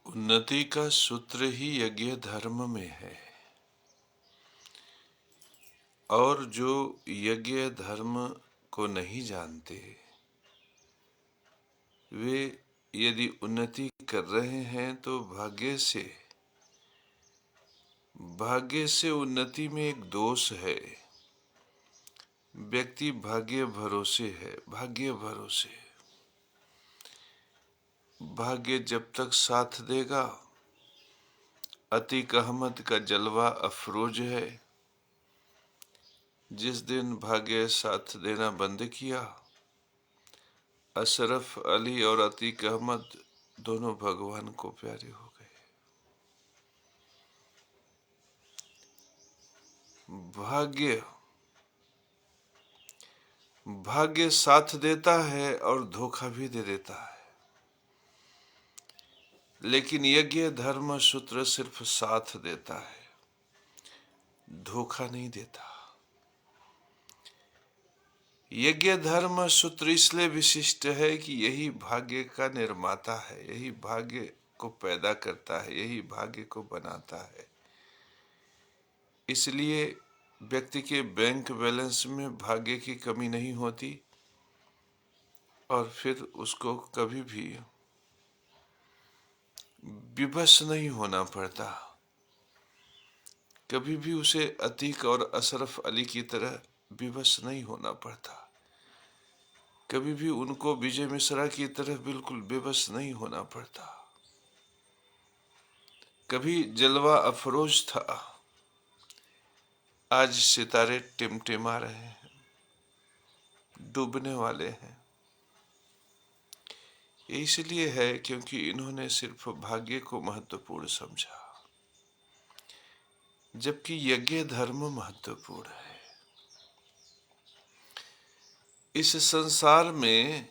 उन्नति का सूत्र ही यज्ञ धर्म में है। और जो यज्ञ धर्म को नहीं जानते, वे यदि उन्नति कर रहे हैं तो भाग्य से उन्नति में एक दोष है। व्यक्ति भाग्य भरोसे है, भाग्य जब तक साथ देगा। अतीक अहमद का जलवा अफरोज है। जिस दिन भाग्य साथ देना बंद किया, अशरफ अली और अतीक अहमद दोनों भगवान को प्यारे हो गए। भाग्य साथ देता है और धोखा भी दे देता है, लेकिन यज्ञ धर्म सूत्र सिर्फ साथ देता है, धोखा नहीं देता। यज्ञ धर्म सूत्र इसलिए विशिष्ट है कि यही भाग्य का निर्माता है, यही भाग्य को पैदा करता है, यही भाग्य को बनाता है। इसलिए व्यक्ति के बैंक बैलेंस में भाग्य की कमी नहीं होती और फिर उसको कभी भी विवश नहीं होना पड़ता। कभी भी उसे अतीक और अशरफ अली की तरह विवश नहीं होना पड़ता। कभी भी उनको विजय मिश्रा की तरह बिल्कुल विवश नहीं होना पड़ता। कभी जलवा अफरोज था, आज सितारे टिमटिमा रहे हैं, डूबने वाले हैं। ये इसलिए है क्योंकि इन्होंने सिर्फ भाग्य को महत्वपूर्ण समझा, जबकि यज्ञ धर्म महत्वपूर्ण है। इस संसार में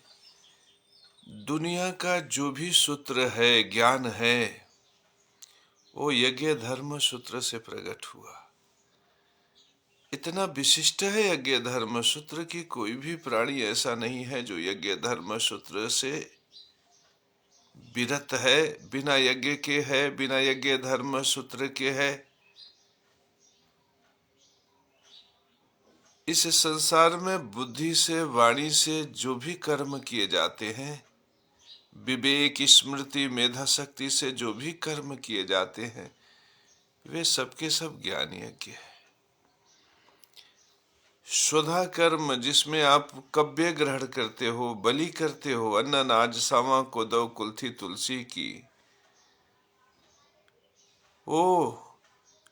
दुनिया का जो भी सूत्र है, ज्ञान है, वो यज्ञ धर्म सूत्र से प्रकट हुआ। इतना विशिष्ट है यज्ञ धर्म सूत्र कि कोई भी प्राणी ऐसा नहीं है जो यज्ञ धर्म सूत्र से विरत है, बिना यज्ञ के है, बिना यज्ञ धर्म सूत्र के है। इस संसार में बुद्धि से, वाणी से जो भी कर्म किए जाते हैं, विवेक, स्मृति, मेधा शक्ति से जो भी कर्म किए जाते हैं, वे सबके सब ज्ञान यज्ञ है। स्वधा कर्म जिसमें आप कव्य ग्रहण करते हो, बलि करते हो, अन्न अनाज सावा कोदौ कुल्थी तुलसी की, वो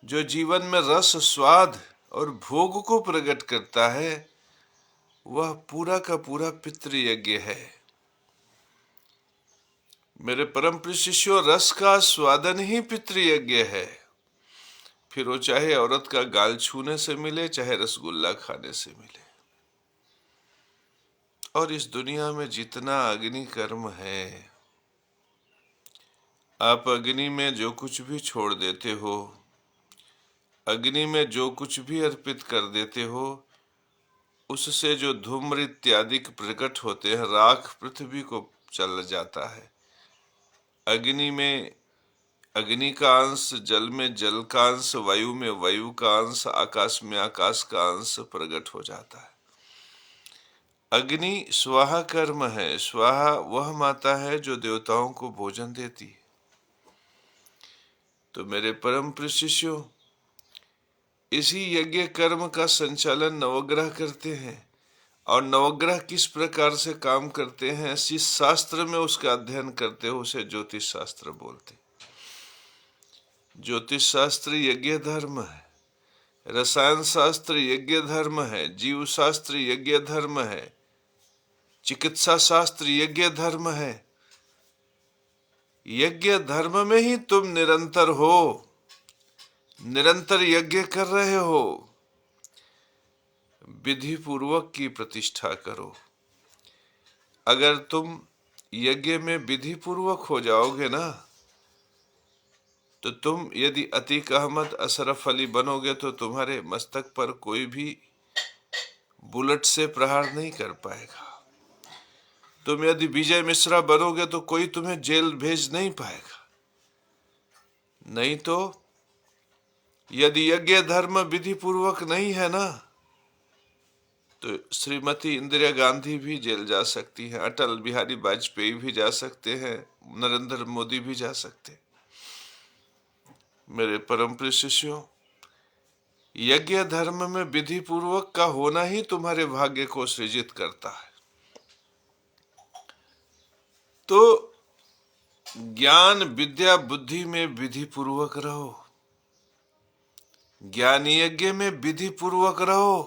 जो जीवन में रस, स्वाद और भोग को प्रकट करता है, वह पूरा का पूरा पितृयज्ञ है। मेरे परम प्रिय शिष्यों, रस का स्वादन ही पितृयज्ञ है। फिर वो चाहे औरत का गाल छूने से मिले, चाहे रसगुल्ला खाने से मिले। और इस दुनिया में जितना अग्नि कर्म है, आप अग्नि में जो कुछ भी छोड़ देते हो, अग्नि में जो कुछ भी अर्पित कर देते हो, उससे जो धूम्र इत्यादि प्रकट होते हैं, राख पृथ्वी को चल जाता है। अग्नि में अग्नि का अंश, जल में जल का अंश, वायु में वायु का अंश, आकाश में आकाश का अंश प्रकट हो जाता है। अग्नि स्वाहा कर्म है। स्वाहा वह माता है जो देवताओं को भोजन देती है। तो मेरे परम प्रिय शिष्यों, इसी यज्ञ कर्म का संचालन नवग्रह करते हैं। और नवग्रह किस प्रकार से काम करते हैं, जिस शास्त्र में उसका अध्ययन करते हो, उसे ज्योतिष शास्त्र बोलते। ज्योतिष शास्त्र यज्ञ धर्म है, रसायन शास्त्र यज्ञ धर्म है, जीव शास्त्र यज्ञ धर्म है, चिकित्सा शास्त्र यज्ञ धर्म है। यज्ञ धर्म में ही तुम निरंतर हो, निरंतर यज्ञ कर रहे हो। विधि पूर्वक की प्रतिष्ठा करो। अगर तुम यज्ञ में विधि पूर्वक हो जाओगे ना, तो तुम यदि अतीक अहमद, अशरफ अली बनोगे तो तुम्हारे मस्तक पर कोई भी बुलेट से प्रहार नहीं कर पाएगा। तुम यदि विजय मिश्रा बनोगे तो कोई तुम्हें जेल भेज नहीं पाएगा। नहीं तो यदि यज्ञ धर्म विधि पूर्वक नहीं है ना, तो श्रीमती इंदिरा गांधी भी जेल जा सकती हैं, अटल बिहारी वाजपेयी भी जा सकते हैं, नरेंद्र मोदी भी जा सकते हैं। मेरे परम प्रिय शिष्यों, यज्ञ धर्म में विधि पूर्वक का होना ही तुम्हारे भाग्य को सृजित करता है। तो ज्ञान विद्या बुद्धि में विधि पूर्वक रहो, ज्ञान यज्ञ में विधि पूर्वक रहो,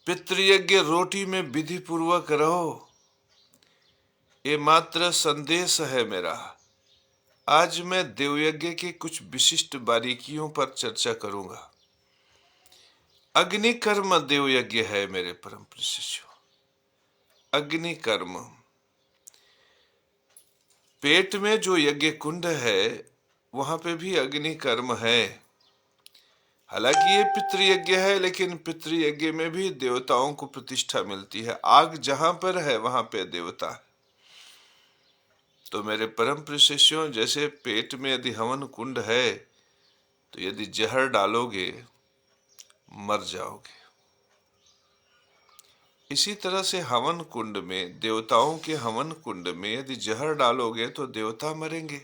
पितृयज्ञ रोटी में विधि पूर्वक रहो। ये मात्र संदेश है मेरा। आज मैं देवयज्ञ के कुछ विशिष्ट बारीकियों पर चर्चा करूंगा। अग्नि कर्म देवयज्ञ है मेरे परम प्रिय शिष्यों। अग्नि कर्म, पेट में जो यज्ञ कुंड है वहां पे भी अग्नि कर्म है। हालांकि ये पितृयज्ञ है, लेकिन पितृयज्ञ में भी देवताओं को प्रतिष्ठा मिलती है। आग जहां पर है वहां पे देवता है। तो मेरे परम प्रिय शिष्यों, जैसे पेट में यदि हवन कुंड है, तो यदि जहर डालोगे मर जाओगे। इसी तरह से हवन कुंड में, देवताओं के हवन कुंड में यदि जहर डालोगे तो देवता मरेंगे।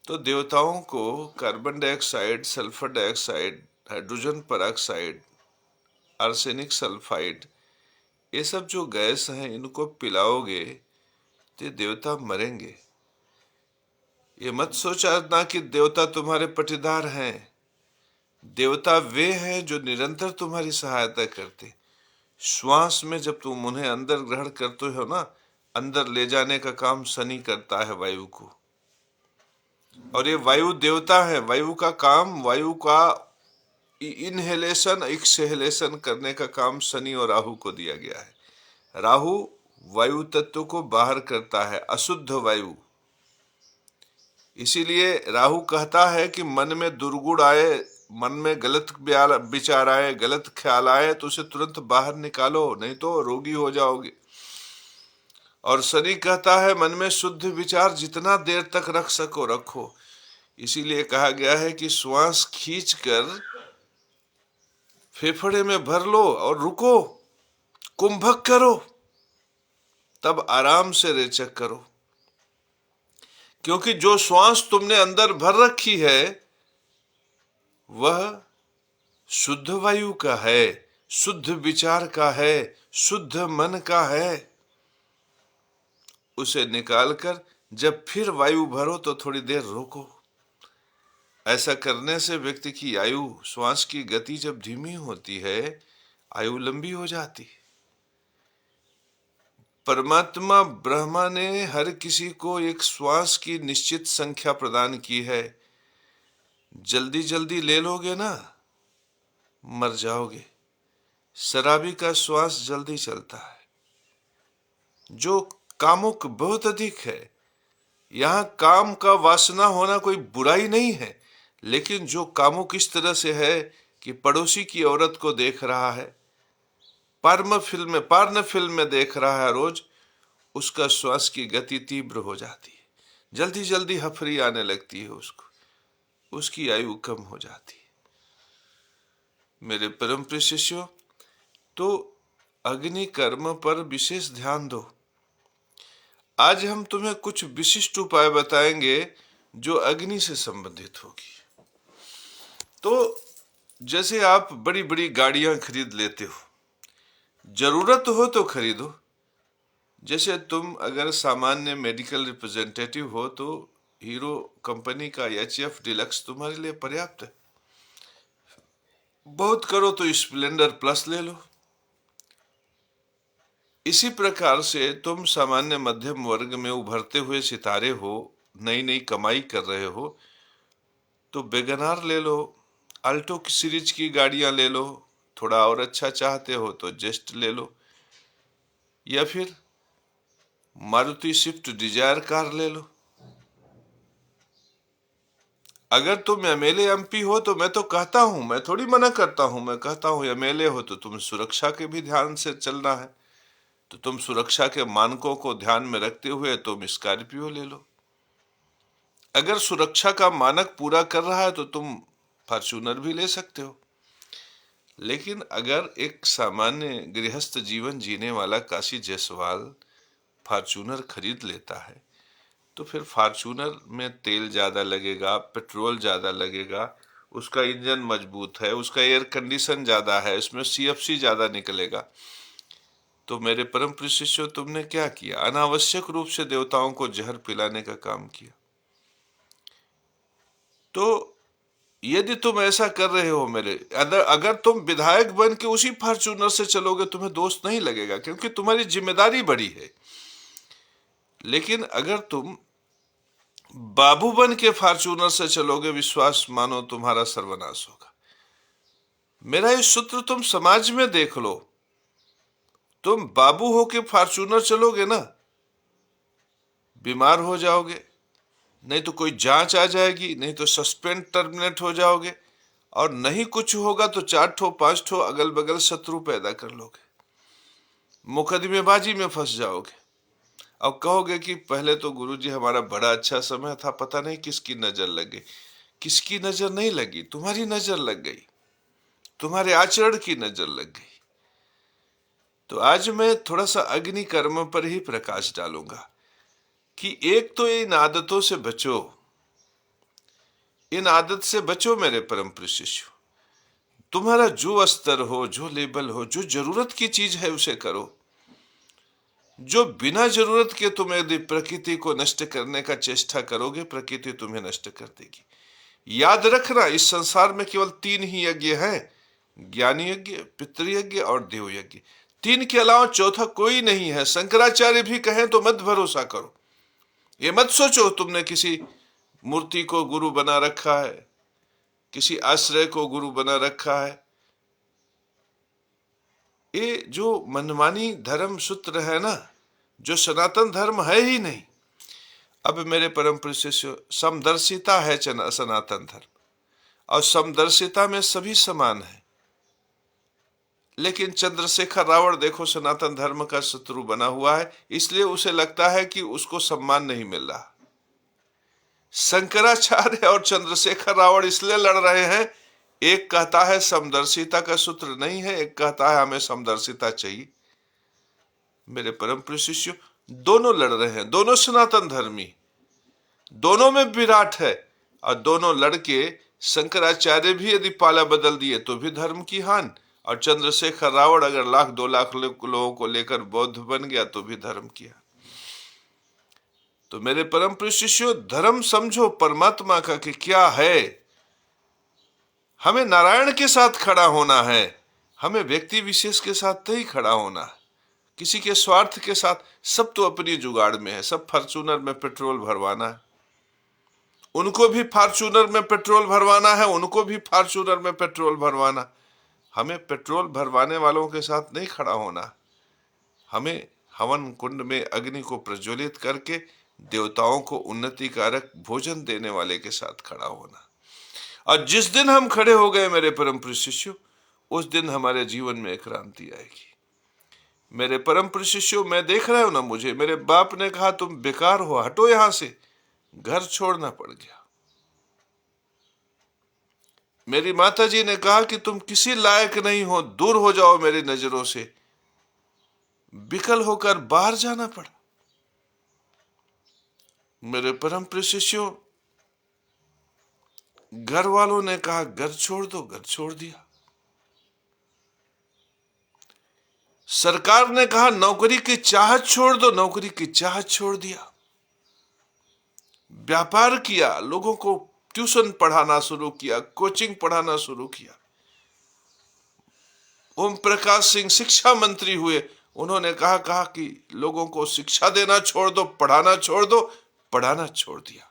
तो देवताओं को carbon dioxide, sulphur dioxide, hydrogen peroxide, arsenic sulphide, ये सब जो गैस हैं, इनको पिलाओगे तो देवता मरेंगे। ये मत सोचना कि देवता तुम्हारे पटीदार हैं। देवता वे हैं जो निरंतर तुम्हारी सहायता करते। श्वास में जब तुम उन्हें अंदर ग्रहण करते हो ना, अंदर ले जाने का काम शनि करता है वायु को। और ये वायु देवता है। वायु का काम, वायु का इनहेलेशन एक्सहेलेशन करने का काम शनि और राहु को दिया गया है। राहु वायु तत्व को बाहर करता है, अशुद्ध वायु। इसीलिए राहु कहता है कि मन में दुर्गुण आए, मन में गलत विचार आए, गलत ख्याल आए तो उसे तुरंत बाहर निकालो, नहीं तो रोगी हो जाओगे। और शनि कहता है मन में शुद्ध विचार जितना देर तक रख सको रखो। इसीलिए कहा गया है कि श्वास खींचकर फेफड़े में भर लो और रुको, कुंभक करो, तब आराम से रेचक करो। क्योंकि जो श्वास तुमने अंदर भर रखी है वह शुद्ध वायु का है, शुद्ध विचार का है, शुद्ध मन का है। उसे निकालकर जब फिर वायु भरो तो थोड़ी देर रोको। ऐसा करने से व्यक्ति की आयु, श्वास की गति जब धीमी होती है, आयु लंबी हो जाती है। परमात्मा ब्रह्मा ने हर किसी को एक श्वास की निश्चित संख्या प्रदान की है। जल्दी जल्दी ले लोगे ना, मर जाओगे। शराबी का श्वास जल्दी चलता है। जो कामुक बहुत अधिक है, यहां काम का वासना होना कोई बुराई नहीं है, लेकिन जो कामुक इस तरह से है कि पड़ोसी की औरत को देख रहा है, पार्न फिल्म में देख रहा है रोज, उसका श्वास की गति तीव्र हो जाती है। जल्दी जल्दी हफरी आने लगती है उसको, उसकी आयु कम हो जाती है। मेरे परम प्रिय शिष्यों, तो अग्नि कर्म पर विशेष ध्यान दो। आज हम तुम्हें कुछ विशिष्ट उपाय बताएंगे जो अग्नि से संबंधित होगी। तो जैसे आप बड़ी बड़ी गाड़ियां खरीद लेते हो, जरूरत हो तो खरीदो। जैसे तुम अगर सामान्य मेडिकल रिप्रेजेंटेटिव हो तो हीरो कंपनी का HF डिलक्स तुम्हारे लिए पर्याप्त है। बहुत करो तो स्प्लेंडर प्लस ले लो। इसी प्रकार से तुम सामान्य मध्यम वर्ग में उभरते हुए सितारे हो, नई नई कमाई कर रहे हो, तो वेगनार ले लो, अल्टो की सीरीज की गाड़ियां ले लो। थोड़ा और अच्छा चाहते हो तो जेस्ट ले लो, या फिर मारुति स्विफ्ट डिजायर कार ले लो। अगर तुम MLA MP हो तो मैं तो कहता हूं, मैं थोड़ी मना करता हूं, मैं कहता हूं MLA हो तो तुम सुरक्षा के भी ध्यान से चलना है। तो तुम सुरक्षा के मानकों को ध्यान में रखते हुए तुम स्कॉर्पियो ले लो। अगर सुरक्षा का मानक पूरा कर रहा है तो तुम फॉर्च्यूनर भी ले सकते हो। लेकिन अगर एक सामान्य गृहस्थ जीवन जीने वाला काशी जायसवाल फॉर्च्यूनर खरीद लेता है तो फिर फॉर्च्यूनर में तेल ज़्यादा लगेगा, पेट्रोल ज़्यादा लगेगा, उसका इंजन मजबूत है, उसका एयर कंडीशन ज़्यादा है, इसमें सीएफसी ज़्यादा निकलेगा। तो मेरे परम प्रिय शिष्यों, तुमने क्या किया? अनावश्यक रूप से देवताओं को जहर पिलाने का काम किया। तो यदि तुम ऐसा कर रहे हो मेरे, अगर तुम विधायक बन के उसी फॉर्च्यूनर से चलोगे तुम्हें दोष नहीं लगेगा, क्योंकि तुम्हारी जिम्मेदारी बड़ी है। लेकिन अगर तुम बाबू बन के फॉर्च्यूनर से चलोगे, विश्वास मानो तुम्हारा सर्वनाश होगा। मेरा ये सूत्र तुम समाज में देख लो। तुम बाबू होके फॉर्च्यूनर चलोगे ना, बीमार हो जाओगे, नहीं तो कोई जांच आ जाएगी, नहीं तो सस्पेंड टर्मिनेट हो जाओगे, और नहीं कुछ होगा तो 4-5 अगल बगल शत्रु पैदा कर लोगे, मुकदमेबाजी में फंस जाओगे। अब कहोगे कि पहले तो गुरुजी हमारा बड़ा अच्छा समय था, पता नहीं किसकी नजर लग गई। किसकी नजर नहीं लगी, तुम्हारी नजर लग गई, तुम्हारे आचरण की नजर लग गई। तो आज मैं थोड़ा सा अग्नि कर्म पर ही प्रकाश डालूंगा कि एक तो इन आदतों से बचो, इन आदत से बचो मेरे परम प्रिय शिष्य। तुम्हारा जो स्तर हो, जो लेवल हो, जो जरूरत की चीज है उसे करो। जो बिना जरूरत के तुम यदि प्रकृति को नष्ट करने का चेष्टा करोगे, प्रकृति तुम्हें नष्ट कर देगी। याद रखना, इस संसार में केवल 3 ही यज्ञ हैं, ज्ञानी यज्ञ, पितृयज्ञ और देव यज्ञ। 3 के अलावा चौथा कोई नहीं है। शंकराचार्य भी कहें तो मत भरोसा करो। ये मत सोचो तुमने किसी मूर्ति को गुरु बना रखा है, किसी आश्रय को गुरु बना रखा है। ये जो मनमानी धर्म सूत्र है ना, जो सनातन धर्म है ही नहीं। अब मेरे परम प्रिय शिष्य, समदर्शिता है सनातन धर्म, और समदर्शिता में सभी समान है। लेकिन चंद्रशेखर रावण देखो सनातन धर्म का शत्रु बना हुआ है, इसलिए उसे लगता है कि उसको सम्मान नहीं मिल रहा। शंकराचार्य और चंद्रशेखर रावण इसलिए लड़ रहे हैं, एक कहता है समदर्शिता का सूत्र नहीं है, एक कहता है हमें समदर्शिता चाहिए। मेरे परम प्रिय शिष्यों, दोनों लड़ रहे हैं, दोनों सनातन धर्मी, दोनों में विराट है, और दोनों लड़के शंकराचार्य भी यदि पाला बदल दिए तो भी धर्म की हानि, और चंद्रशेखर रावण अगर 1-2 लाख लोगों को लेकर बौद्ध बन गया तो भी धर्म किया। तो मेरे परम प्रिय शिष्यों, धर्म समझो परमात्मा का कि क्या है। हमें नारायण के साथ खड़ा होना है, हमें व्यक्ति विशेष के साथ नहीं खड़ा होना है, किसी के स्वार्थ के साथ। सब तो अपनी जुगाड़ में है, सब फॉर्च्यूनर में पेट्रोल भरवाना है, उनको भी फॉर्च्यूनर में पेट्रोल भरवाना है, उनको भी फॉर्च्यूनर में पेट्रोल भरवाना। हमें पेट्रोल भरवाने वालों के साथ नहीं खड़ा होना, हमें हवन कुंड में अग्नि को प्रज्वलित करके देवताओं को उन्नति कारक भोजन देने वाले के साथ खड़ा होना। और जिस दिन हम खड़े हो गए मेरे परम प्रिय शिष्यों, उस दिन हमारे जीवन में एक क्रांति आएगी। मेरे परम प्रिय शिष्यों, मैं देख रहा हूं ना, मुझे मेरे बाप ने कहा तुम बेकार हो, हटो यहां से, घर छोड़ना पड़ गया। मेरी माता जी ने कहा कि तुम किसी लायक नहीं हो, दूर हो जाओ मेरी नजरों से, विकल होकर बाहर जाना पड़ा। मेरे परम प्रिय शिष्यों, घर वालों ने कहा घर छोड़ दो, घर छोड़ दिया। सरकार ने कहा नौकरी की चाहत छोड़ दो, नौकरी की चाहत छोड़ दिया। व्यापार किया, लोगों को ट्यूशन पढ़ाना शुरू किया, कोचिंग पढ़ाना शुरू किया। ओम प्रकाश सिंह शिक्षा मंत्री हुए, उन्होंने कहा कि लोगों को शिक्षा देना छोड़ दो, पढ़ाना छोड़ दो, पढ़ाना छोड़ दिया।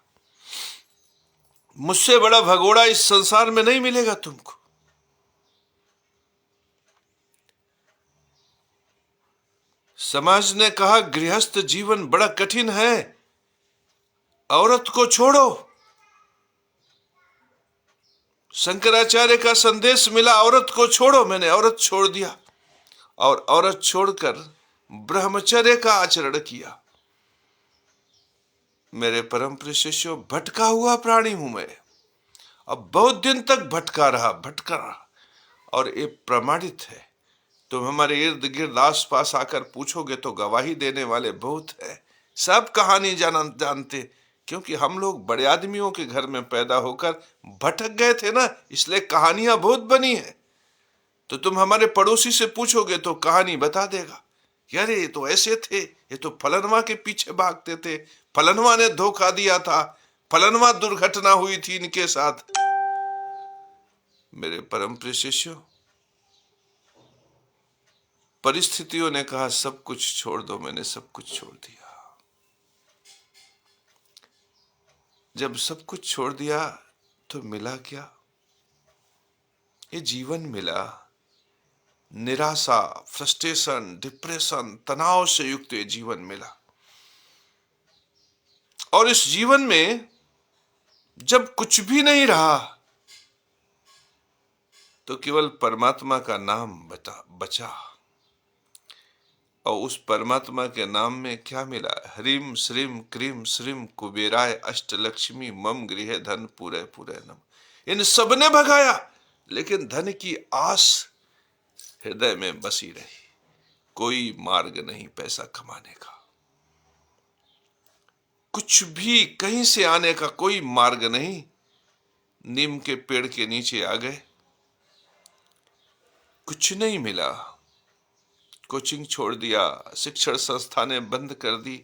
मुझसे बड़ा भगोड़ा इस संसार में नहीं मिलेगा तुमको। समाज ने कहा गृहस्थ जीवन बड़ा कठिन है, औरत को छोड़ो। शंकराचार्य का संदेश मिला औरत को छोड़ो, मैंने औरत छोड़ दिया, और औरत छोड़कर ब्रह्मचर्य का आचरण किया। मेरे परम प्रिय शिष्यों, भटका हुआ प्राणी हूं मैं, अब बहुत दिन तक भटका रहा और ये प्रमाणित है। तुम हमारे इर्द गिर्द आस पास आकर पूछोगे तो गवाही देने वाले बहुत है। सब कहानी जानते, क्योंकि हम लोग बड़े आदमियों के घर में पैदा होकर भटक गए थे ना, इसलिए कहानियां बहुत बनी है। तो तुम हमारे पड़ोसी से पूछोगे तो कहानी बता देगा कि अरे ये तो ऐसे थे, ये तो फलनवा के पीछे भागते थे, फलनवा ने धोखा दिया था, फलनवा दुर्घटना हुई थी इनके साथ। मेरे परम प्रिय शिष्यों, परिस्थितियों ने कहा सब कुछ छोड़ दो, मैंने सब कुछ छोड़ दिया। जब सब कुछ छोड़ दिया तो मिला क्या? ये जीवन मिला। निराशा, फ्रस्ट्रेशन, डिप्रेशन, तनाव से युक्त ये जीवन मिला। और इस जीवन में जब कुछ भी नहीं रहा तो केवल परमात्मा का नाम बचा। और उस परमात्मा के नाम में क्या मिला? ह्रीम श्रीम क्रीम श्रीम कुबेराय अष्टलक्ष्मी मम गृहे धन पूरे पूरे नम। इन सब ने भगाया, लेकिन धन की आस हृदय में बसी रही। कोई मार्ग नहीं पैसा कमाने का, कुछ भी कहीं से आने का कोई मार्ग नहीं। नीम के पेड़ के नीचे आ गए, कुछ नहीं मिला। कोचिंग छोड़ दिया, शिक्षण संस्थानें बंद कर दी।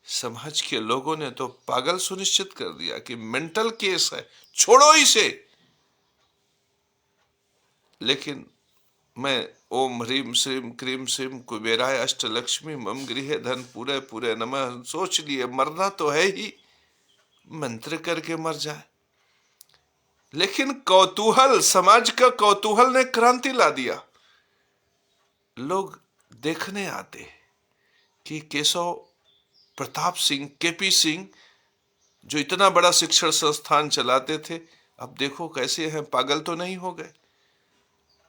समाज के लोगों ने तो पागल सुनिश्चित कर दिया कि मेंटल केस है, छोड़ो इसे। लेकिन मैं ओम ह्रीम श्रीम क्रीम श्रीम कुबेराय अष्टलक्ष्मी मम गृहे धन पूरे पूरे नमः सोच लिए मरना तो है ही, मंत्र करके मर जाए। लेकिन कौतूहल, समाज का कौतूहल ने क्रांति ला दिया। लोग देखने आते कि केशव प्रताप सिंह, केपी सिंह, जो इतना बड़ा शिक्षण संस्थान चलाते थे, अब देखो कैसे हैं, पागल तो नहीं हो गए।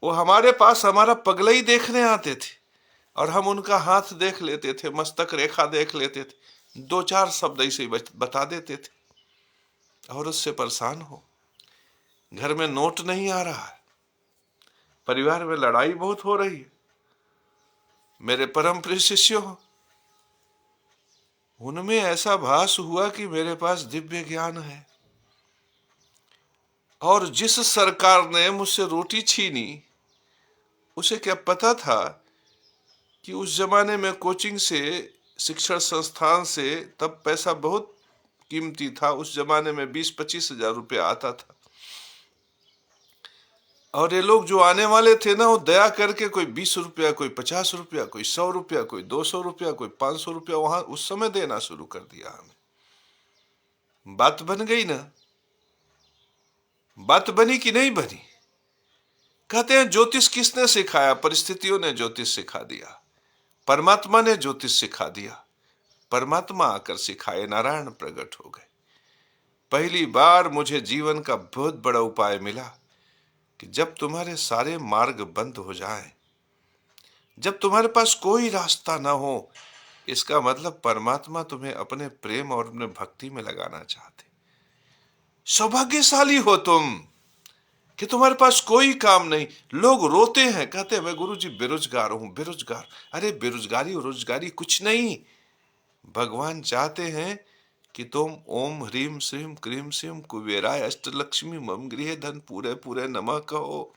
वो हमारे पास हमारा पगलई देखने आते थे और हम उनका हाथ देख लेते थे, मस्तक रेखा देख लेते थे, दो चार शब्द ऐसे बता देते थे और उससे परेशान हो। घर में नोट नहीं आ रहा है, परिवार में लड़ाई बहुत हो रही है। मेरे परम प्रिय शिष्यों, उनमें ऐसा भास हुआ कि मेरे पास दिव्य ज्ञान है। और जिस सरकार ने मुझसे रोटी छीनी, उसे क्या पता था कि उस जमाने में कोचिंग से, शिक्षण संस्थान से तब पैसा बहुत कीमती था। उस जमाने में 20-25 हजार रुपया आता था। और ये लोग जो आने वाले थे ना, वो दया करके कोई 20 रुपया, कोई 50 रुपया, कोई 100 रुपया, कोई 200 रुपया, कोई 500 रुपया वहां उस समय देना शुरू कर दिया हमें। बात बन गई ना? बात बनी कि नहीं बनी? कहते हैं ज्योतिष किसने सिखाया? परिस्थितियों ने ज्योतिष सिखा दिया, परमात्मा ने ज्योतिष सिखा दिया। परमात्मा आकर सिखाए, नारायण प्रकट हो गए। पहली बार मुझे जीवन का बहुत बड़ा उपाय मिला कि जब तुम्हारे सारे मार्ग बंद हो जाएं, जब तुम्हारे पास कोई रास्ता ना हो, इसका मतलब परमात्मा तुम्हें अपने प्रेम और अपने भक्ति में लगाना चाहते। सौभाग्यशाली हो तुम कि तुम्हारे पास कोई काम नहीं। लोग रोते हैं, कहते हैं मैं गुरुजी बेरोजगार हूं, बेरोजगार। अरे बेरोजगारी और रोजगारी कुछ नहीं। भगवान चाहते हैं कि तुम ओम ह्रीम श्रीम क्रीम श्रीम कुबेराय अष्टलक्ष्मी मम गृहे धन पूरे पूरे नमः कहो।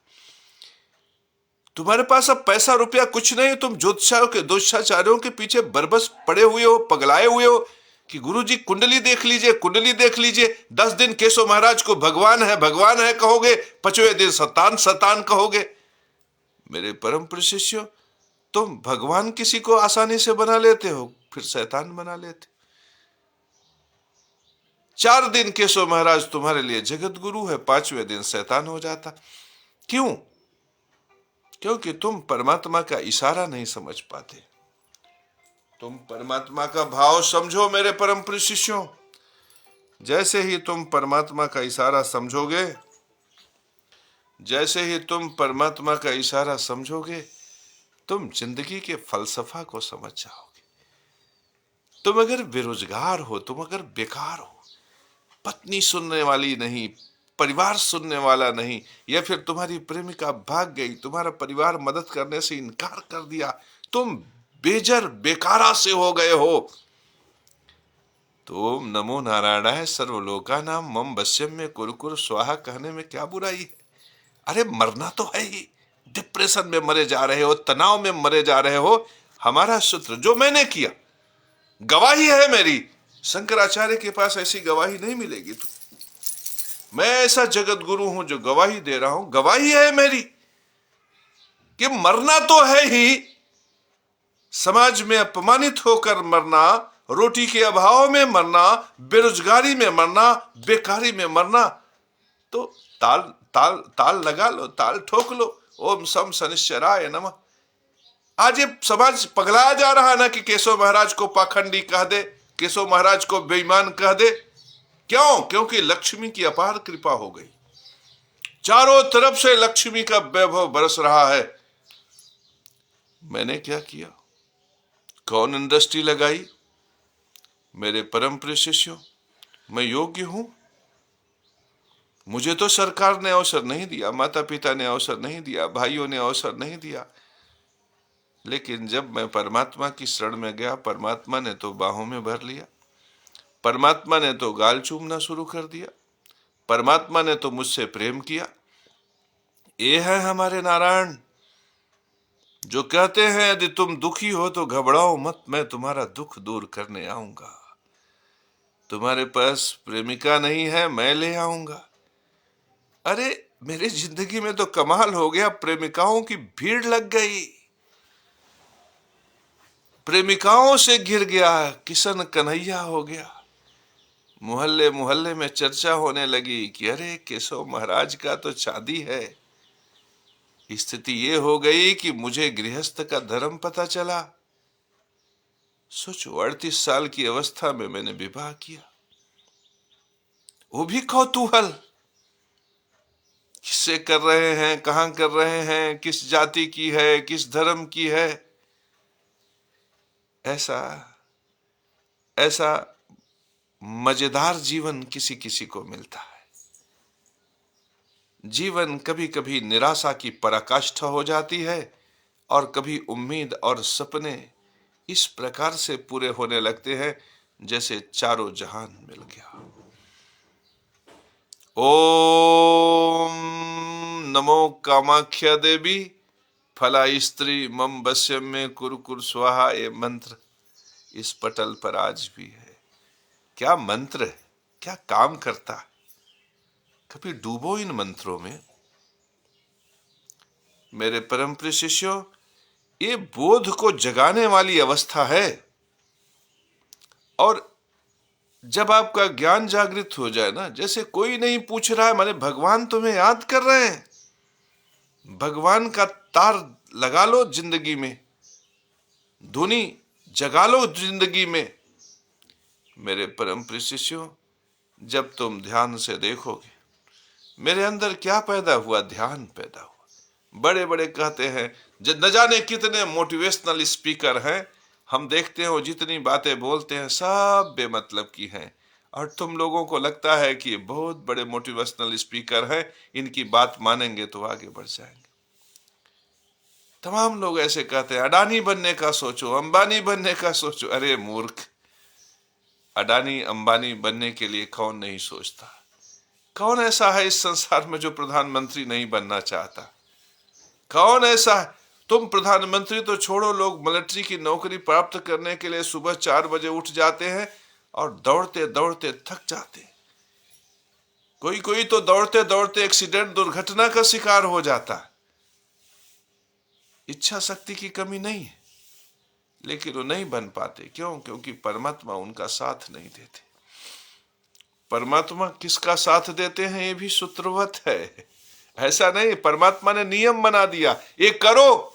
तुम्हारे पास अब पैसा रुपया कुछ नहीं, तुम ज्योतिषाचार्यों के पीछे बरबस पड़े हुए हो, पगलाए हुए हो कि गुरुजी कुंडली देख लीजिए, कुंडली देख लीजिए। 10 दिन केशव महाराज को भगवान है कहोगे, 5वें दिन सतान कहोगे। मेरे परम प्रिय शिष्यों, तुम भगवान किसी को आसानी से बना लेते हो, फिर शैतान बना लेते। 4 दिन केशव महाराज तुम्हारे लिए जगत गुरु है, 5वें दिन शैतान हो जाता। क्यों? क्योंकि तुम परमात्मा का इशारा नहीं समझ पाते। तुम परमात्मा का भाव समझो मेरे परम प्रिय शिष्यों। जैसे ही तुम परमात्मा का इशारा समझोगे, जैसे ही तुम परमात्मा का इशारा समझोगे, तुम जिंदगी के फलसफा को समझ जाओगे। तुम अगर बेरोजगार हो, तुम अगर बेकार हो, पत्नी सुनने वाली नहीं, परिवार सुनने वाला नहीं, या फिर तुम्हारी प्रेमिका भाग गई, तुम्हारा परिवार मदद करने से इनकार कर दिया, तुम बेजर बेकारा से हो गए हो, तो नमो नारायणाय सर्वलोकानां मम वश्यम में कुरकुर स्वाहा कहने में क्या बुराई है। अरे मरना तो है ही, डिप्रेशन में मरे जा रहे हो, तनाव में मरे जा रहे हो। हमारा सूत्र जो मैंने किया, गवाही है मेरी, शंकराचार्य के पास ऐसी गवाही नहीं मिलेगी। तो मैं ऐसा जगत गुरु हूं जो गवाही दे रहा हूं, गवाही है मेरी कि मरना तो है ही, समाज में अपमानित होकर मरना, रोटी के अभाव में मरना, बेरोजगारी में मरना, बेकारी में मरना, तो ताल ताल ताल लगा लो, ताल ठोक लो, ओम सम शनिश्चराय नमः। आज ये समाज पगलाया जा रहा है ना कि केशव महाराज को पाखंडी कह दे, केशव महाराज को बेईमान कह दे। क्यों? क्योंकि लक्ष्मी की अपार कृपा हो गई, चारों तरफ से लक्ष्मी का वैभव बरस रहा है। मैंने क्या किया? कौन इंडस्ट्री लगाई? मेरे परम प्रिय शिष्यों, मैं योग्य हूं? मुझे तो सरकार ने अवसर नहीं दिया, माता पिता ने अवसर नहीं दिया, भाइयों ने अवसर नहीं दिया, लेकिन जब मैं परमात्मा की शरण में गया, परमात्मा ने तो बाहों में भर लिया, परमात्मा ने तो गाल चूमना शुरू कर दिया, परमात्मा ने तो मुझसे प्रेम किया। ये है हमारे नारायण, जो कहते हैं यदि तुम दुखी हो तो घबराओ मत, मैं तुम्हारा दुख दूर करने आऊंगा। तुम्हारे पास प्रेमिका नहीं है, मैं ले आऊंगा। अरे मेरी जिंदगी में तो कमाल हो गया, प्रेमिकाओं की भीड़ लग गई, प्रेमिकाओं से घिर गया, किशन कन्हैया हो गया। मोहल्ले मोहल्ले में चर्चा होने लगी कि अरे केशव महाराज का तो शादी है। स्थिति ये हो गई कि मुझे गृहस्थ का धर्म पता चला। सोचो, 38 साल की अवस्था में मैंने विवाह किया, वो भी कौतूहल, किससे कर रहे हैं, कहां कर रहे हैं, किस जाति की है, किस धर्म की है। ऐसा ऐसा मजेदार जीवन किसी किसी को मिलता है। जीवन कभी कभी निराशा की पराकाष्ठा हो जाती है, और कभी उम्मीद और सपने इस प्रकार से पूरे होने लगते हैं जैसे चारों जहान मिल गया। ओम नमो कामाख्या देवी फला स्त्री मम वश्यम में कुरकुर स्वाहा, ये मंत्र इस पटल पर आज भी है। क्या मंत्र है, क्या काम करता है, कभी डूबो इन मंत्रों में। मेरे परम प्रिय शिष्यों, ये बोध को जगाने वाली अवस्था है, और जब आपका ज्ञान जागृत हो जाए ना, जैसे कोई नहीं पूछ रहा है, माने भगवान तुम्हें याद कर रहे हैं, भगवान का तार लगा लो जिंदगी में, धुनी जगा लो जिंदगी में। मेरे परम प्रिय शिष्यों, जब तुम ध्यान से देखोगे मेरे अंदर क्या पैदा हुआ, ध्यान पैदा हुआ। बड़े बड़े कहते हैं, न जाने कितने मोटिवेशनल स्पीकर हैं, हम देखते हो जितनी बातें बोलते हैं सब बेमतलब की हैं, और तुम लोगों को लगता है कि ये बहुत बड़े मोटिवेशनल स्पीकर हैं, इनकी बात मानेंगे तो आगे बढ़ जाएंगे। तमाम लोग ऐसे कहते हैं, अडानी बनने का सोचो, अंबानी बनने का सोचो। अरे मूर्ख, अडानी अंबानी बनने के लिए कौन नहीं सोचता? कौन ऐसा है इस संसार में जो प्रधानमंत्री नहीं बनना चाहता? कौन ऐसा है? तुम प्रधानमंत्री तो छोड़ो, लोग मिलिट्री की नौकरी प्राप्त करने के लिए सुबह 4 बजे उठ जाते हैं और दौड़ते दौड़ते थक जाते हैं। कोई कोई तो दौड़ते दौड़ते एक्सीडेंट, दुर्घटना का शिकार हो जाता है। इच्छा शक्ति की कमी नहीं है, लेकिन वो नहीं बन पाते। क्यों? क्योंकि परमात्मा उनका साथ नहीं देते। परमात्मा किसका साथ देते हैं ये भी सूत्रवत है, ऐसा नहीं। परमात्मा ने नियम बना दिया, ये करो,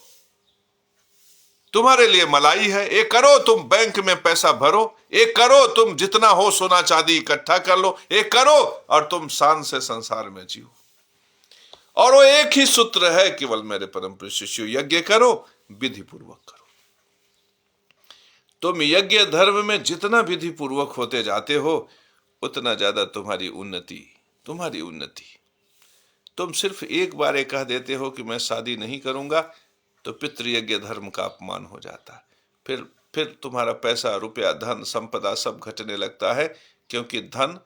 तुम्हारे लिए मलाई है, ये करो, तुम बैंक में पैसा भरो, ये करो, तुम जितना हो सोना चांदी इकट्ठा कर लो, ये करो, और तुम शान से संसार में जियो। और वो एक ही सूत्र है केवल, मेरे परम प्रिय शिष्यों, यज्ञ करो, विधि पूर्वक करो। तुम यज्ञ धर्म में जितना विधि पूर्वक होते जाते हो उतना ज्यादा तुम्हारी उन्नति। तुम सिर्फ एक बार ये कह देते हो कि मैं शादी नहीं करूंगा तो पितृयज्ञ धर्म का अपमान हो जाता है। फिर तुम्हारा पैसा, रुपया, धन, संपदा सब घटने लगता है, क्योंकि धन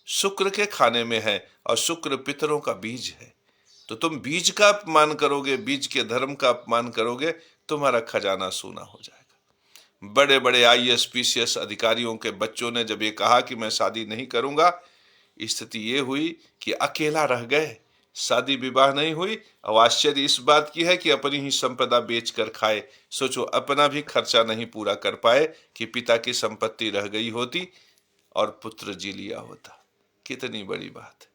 शुक्र के खाने में है और शुक्र पितरों का बीज है। तो तुम बीज का अपमान करोगे, बीज के धर्म का अपमान करोगे, तुम्हारा खजाना सूना हो जाएगा। बड़े बड़े आईएएस पीसीएस अधिकारियों के बच्चों ने जब ये कहा कि मैं शादी नहीं करूंगा, स्थिति ये हुई कि अकेला रह गए, शादी विवाह नहीं हुई। और आश्चर्य इस बात की है कि अपनी ही संपदा बेचकर खाए। सोचो, अपना भी खर्चा नहीं पूरा कर पाए कि पिता की संपत्ति रह गई होती और पुत्र जी लिया होता। कितनी बड़ी बात है।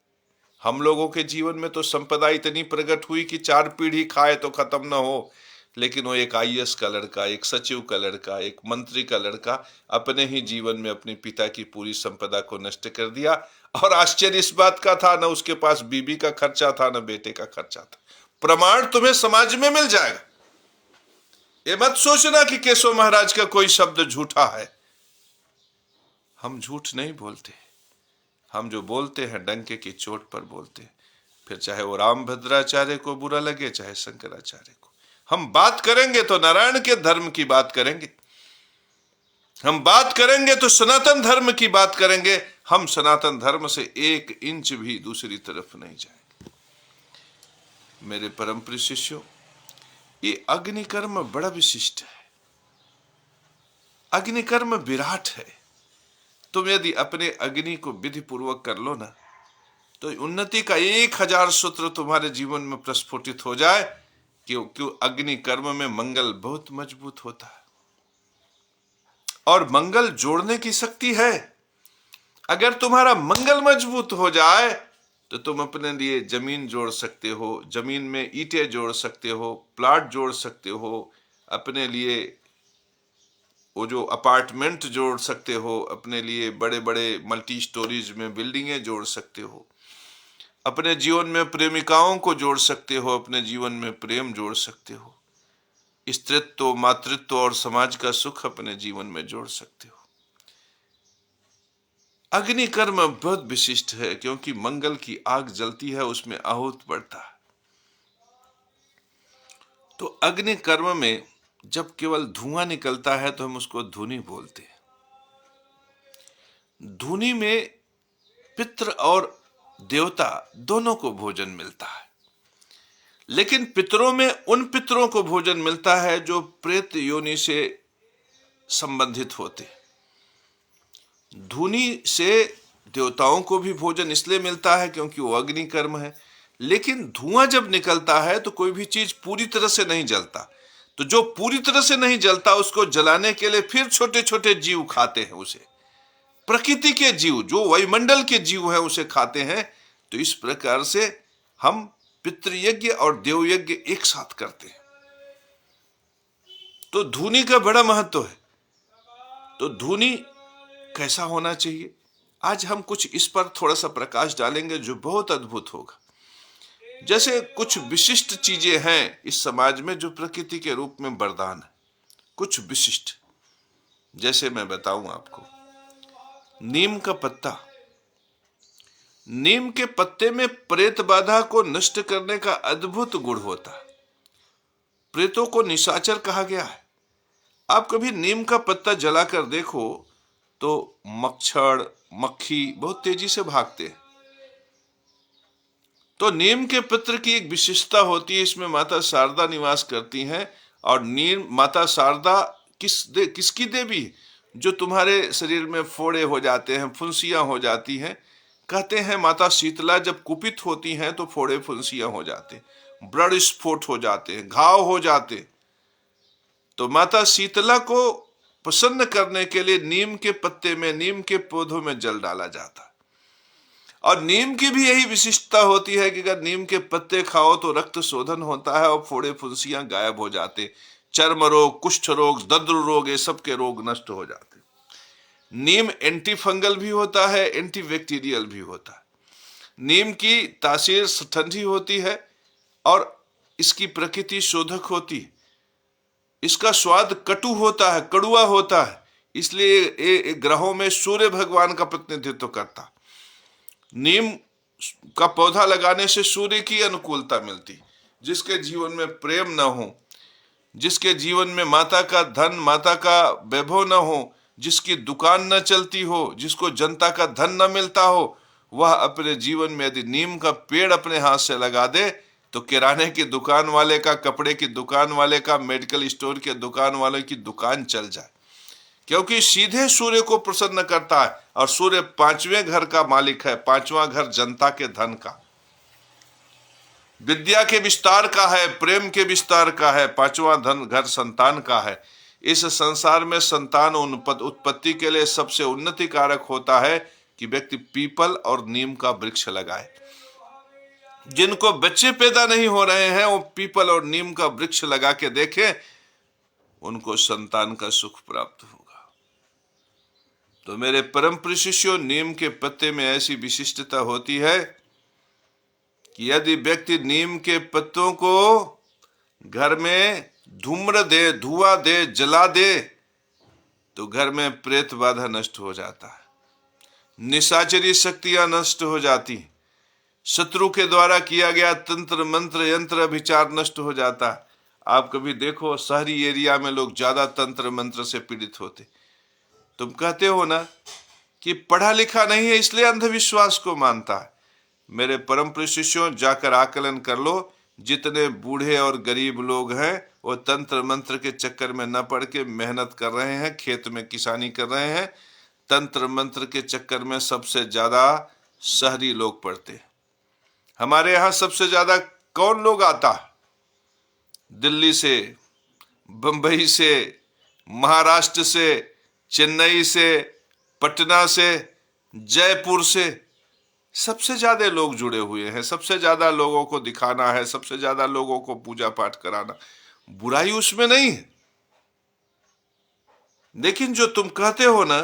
हम लोगों के जीवन में तो संपदा इतनी प्रकट हुई कि 4 पीढ़ी खाए तो खत्म ना हो, लेकिन वो एक आईएएस का लड़का, एक सचिव का लड़का, एक मंत्री का लड़का अपने ही जीवन में अपने पिता की पूरी संपदा को नष्ट कर दिया। और आश्चर्य इस बात का था, न उसके पास बीबी का खर्चा था, न बेटे का खर्चा था। प्रमाण तुम्हें समाज में मिल जाएगा। ये मत सोचना कि केशव महाराज का कोई शब्द झूठा है। हम झूठ नहीं बोलते, हम जो बोलते हैं डंके की चोट पर बोलते हैं। फिर चाहे वो रामभद्राचार्य को बुरा लगे, चाहे शंकराचार्य को। हम बात करेंगे तो नारायण के धर्म की बात करेंगे, हम बात करेंगे तो सनातन धर्म की बात करेंगे। हम सनातन धर्म से 1 इंच भी दूसरी तरफ नहीं जाएंगे। मेरे परम प्रिय शिष्यों, ये अग्निकर्म बड़ा विशिष्ट है, अग्निकर्म विराट है। तुम यदि अपने अग्नि को विधि पूर्वक कर लो ना, तो उन्नति का 1000 सूत्र तुम्हारे जीवन में प्रस्फुटित हो जाए। क्यों अग्नि कर्म में मंगल बहुत मजबूत होता है और मंगल जोड़ने की शक्ति है। अगर तुम्हारा मंगल मजबूत हो जाए तो तुम अपने लिए जमीन जोड़ सकते हो, जमीन में ईंटें जोड़ सकते हो, प्लाट जोड़ सकते हो, अपने लिए वो जो अपार्टमेंट जोड़ सकते हो, अपने लिए बड़े बड़े मल्टी स्टोरीज में बिल्डिंगें जोड़ सकते हो, अपने जीवन में प्रेमिकाओं को जोड़ सकते हो, अपने जीवन में प्रेम जोड़ सकते हो, स्त्रीत्व, मातृत्व और समाज का सुख अपने जीवन में जोड़ सकते हो। अग्नि कर्म बहुत विशिष्ट है, क्योंकि मंगल की आग जलती है, उसमें आहूत बढ़ता है। तो अग्नि कर्म में जब केवल धुआं निकलता है तो हम उसको धुनी बोलते हैं। धुनी में पितृ और देवता दोनों को भोजन मिलता है, लेकिन पितरों में उन पितरों को भोजन मिलता है जो प्रेत योनि से संबंधित होते। धुनी से देवताओं को भी भोजन इसलिए मिलता है क्योंकि वो अग्नि कर्म है। लेकिन धुआं जब निकलता है तो कोई भी चीज पूरी तरह से नहीं जलता, तो जो पूरी तरह से नहीं जलता उसको जलाने के लिए फिर छोटे छोटे जीव खाते हैं उसे। प्रकृति के जीव, जो वायुमंडल के जीव हैं, उसे खाते हैं। तो इस प्रकार से हम पितृयज्ञ और देवयज्ञ एक साथ करते हैं। तो धुनी का बड़ा महत्व है। तो धुनी कैसा होना चाहिए, आज हम कुछ इस पर थोड़ा सा प्रकाश डालेंगे जो बहुत अद्भुत होगा। जैसे कुछ विशिष्ट चीजें हैं इस समाज में जो प्रकृति के रूप में वरदान है, कुछ विशिष्ट। जैसे मैं बताऊं आपको, नीम का पत्ता, नीम के पत्ते में प्रेत बाधा को नष्ट करने का अद्भुत गुण होता है। प्रेतों को निशाचर कहा गया है। आप कभी नीम का पत्ता जलाकर देखो तो मच्छर, मक्खी बहुत तेजी से भागते हैं। तो नीम के पत्र की एक विशेषता होती है, इसमें माता शारदा निवास करती हैं। और नीम माता शारदा किसकी देवी? जो तुम्हारे शरीर में फोड़े हो जाते हैं, फुंसियां हो जाती हैं। कहते हैं माता शीतला जब कुपित होती हैं तो फोड़े फुंसियां हो जाते, ब्लड स्फोट हो जाते हैं, घाव हो जाते। तो माता शीतला को प्रसन्न करने के लिए नीम के पत्ते में, नीम के पौधों में जल डाला जाता है। और नीम की भी यही विशिष्टता होती है कि अगर नीम के पत्ते खाओ तो रक्त शोधन होता है और फोड़े फुंसियां गायब हो जाते। चर्म रोग, कुष्ठ रोग, दद्र रोग, ये सब के रोग नष्ट हो जाते। नीम एंटी फंगल भी होता है, एंटी बैक्टीरियल भी होता है। नीम की तासीर ठंडी होती है और इसकी प्रकृति शोधक होती है। इसका स्वाद कटु होता है, कड़ुआ होता है, इसलिए ये ग्रहों में सूर्य भगवान का प्रतिनिधित्व करता। नीम का पौधा लगाने से सूर्य की अनुकूलता मिलती। जिसके जीवन में प्रेम न हो, जिसके जीवन में माता का धन, माता का वैभव न हो, जिसकी दुकान न चलती हो, जिसको जनता का धन न मिलता हो, वह अपने जीवन में यदि नीम का पेड़ अपने हाथ से लगा दे तो किराने की दुकान वाले का, कपड़े की दुकान वाले का, मेडिकल स्टोर के दुकान वाले की दुकान चल जाए, क्योंकि सीधे सूर्य को प्रसन्न करता है। और सूर्य पांचवें घर का मालिक है, पांचवा घर जनता के धन का, विद्या के विस्तार का है, प्रेम के विस्तार का है, पांचवा धन घर संतान का है। इस संसार में संतान उत्पत्ति के लिए सबसे उन्नति कारक होता है कि व्यक्ति पीपल और नीम का वृक्ष लगाए। जिनको बच्चे पैदा नहीं हो रहे हैं वो पीपल और नीम का वृक्ष लगा के देखें, उनको संतान का सुख प्राप्त होगा। तो मेरे परम प्रिय शिष्यों, नीम के पत्ते में ऐसी विशिष्टता होती है कि यदि व्यक्ति नीम के पत्तों को घर में धूम्र दे, धुआं दे, जला दे, तो घर में प्रेत बाधा नष्ट हो जाता है, निशाचरी शक्तियां नष्ट हो जाती, शत्रु के द्वारा किया गया तंत्र मंत्र यंत्र विचार नष्ट हो जाता है। आप कभी देखो शहरी एरिया में लोग ज्यादा तंत्र मंत्र से पीड़ित होते। तुम कहते हो ना कि पढ़ा लिखा नहीं है इसलिए अंधविश्वास को मानता है। मेरे परम प्रिय शिष्यों, जाकर आकलन कर लो, जितने बूढ़े और गरीब लोग हैं वो तंत्र मंत्र के चक्कर में न पड़ के मेहनत कर रहे हैं, खेत में किसानी कर रहे हैं। तंत्र मंत्र के चक्कर में सबसे ज्यादा शहरी लोग पड़ते हैं। हमारे यहाँ सबसे ज्यादा कौन लोग आता है? दिल्ली से, बंबई से, महाराष्ट्र से, चेन्नई से, पटना से, जयपुर से सबसे ज्यादा लोग जुड़े हुए हैं। सबसे ज्यादा लोगों को दिखाना है, सबसे ज्यादा लोगों को पूजा पाठ कराना। बुराई उसमें नहीं है, लेकिन जो तुम कहते हो ना